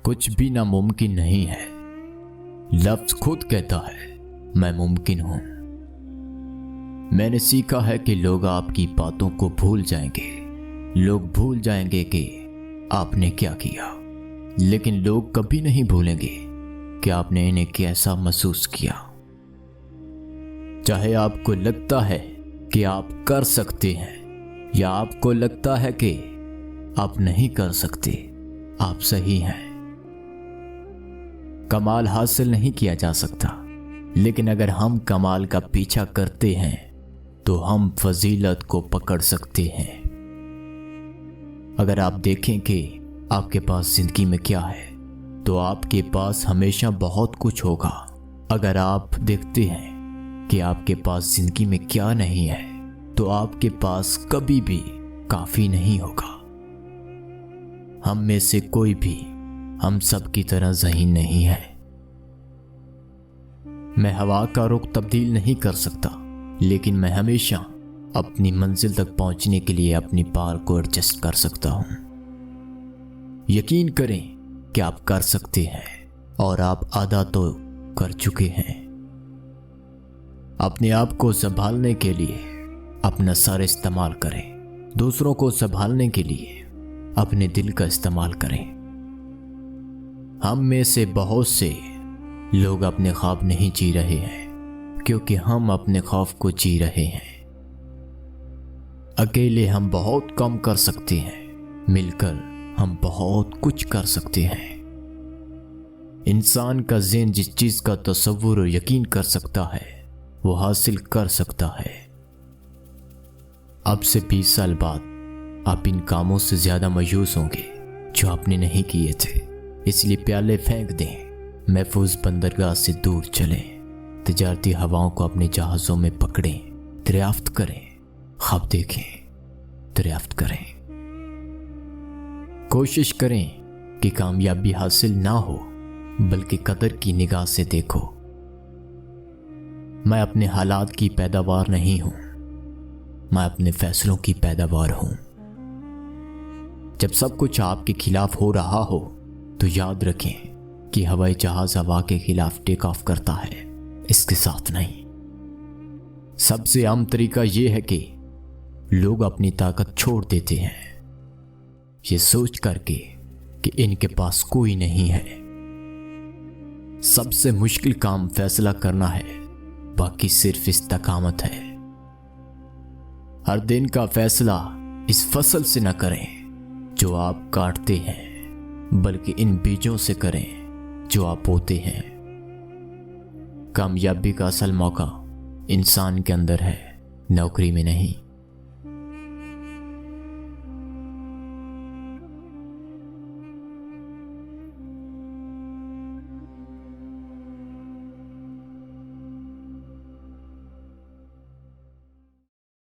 कुछ भी नामुमकिन नहीं है। लफ्ज खुद कहता है मैं मुमकिन हूं। मैंने सीखा है कि लोग आपकी बातों को भूल जाएंगे। लोग भूल जाएंगे कि आपने क्या किया, लेकिन लोग कभी नहीं भूलेंगे कि आपने इन्हें कैसा महसूस किया। चाहे आपको लगता है कि आप कर सकते हैं या आपको लगता है कि आप नहीं कर सकते, आप सही हैं। कमाल हासिल नहीं किया जा सकता, लेकिन अगर हम कमाल का पीछा करते हैं तो हम फजीलत को पकड़ सकते हैं। अगर आप देखें कि आपके पास जिंदगी में क्या है, तो आपके पास हमेशा बहुत कुछ होगा। अगर आप देखते हैं कि आपके पास जिंदगी में क्या नहीं है, तो आपके पास कभी भी काफी नहीं होगा। हम में से कोई भी हम सब की तरह ज़हीन नहीं है। मैं हवा का रुख तब्दील नहीं कर सकता, लेकिन मैं हमेशा अपनी मंजिल तक पहुंचने के लिए अपनी पार को एडजस्ट कर सकता हूं। यकीन करें कि आप कर सकते हैं और आप आधा तो कर चुके हैं। अपने आप को संभालने के लिए अपना सर इस्तेमाल करें। दूसरों को संभालने के लिए अपने दिल का इस्तेमाल करें। हम में से बहुत से लोग अपने ख्वाब नहीं जी रहे हैं, क्योंकि हम अपने खौफ को जी रहे हैं। अकेले हम बहुत कम कर सकते हैं, मिलकर हम बहुत कुछ कर सकते हैं। इंसान का ज़हन जिस चीज का तसव्वुर और यकीन कर सकता है, वो हासिल कर सकता है। अब से 20 साल बाद आप इन कामों से ज्यादा मायूस होंगे जो आपने नहीं किए थे। इसलिए प्याले फेंक दें, महफूज बंदरगाह से दूर चलें, तिजारती हवाओं को अपने जहाज़ों में पकड़ें, दरियाफ्त करें, ख्वाब देखें, दरियाफ्त करें। कोशिश करें कि कामयाबी हासिल ना हो, बल्कि कदर की निगाह से देखो। मैं अपने हालात की पैदावार नहीं हूं, मैं अपने फैसलों की पैदावार हूं। जब सब कुछ आपके खिलाफ हो रहा हो, तो याद रखें कि हवाई जहाज हवा के खिलाफ टेक ऑफ करता है, इसके साथ नहीं। सबसे आम तरीका यह है कि लोग अपनी ताकत छोड़ देते हैं, ये सोच करके कि इनके पास कोई नहीं है। सबसे मुश्किल काम फैसला करना है, बाकी सिर्फ इस्तकामत है। हर दिन का फैसला इस फसल से न करें जो आप काटते हैं, बल्कि इन बीजों से करें जो आप बोते हैं। कामयाबी का असल मौका इंसान के अंदर है, नौकरी में नहीं।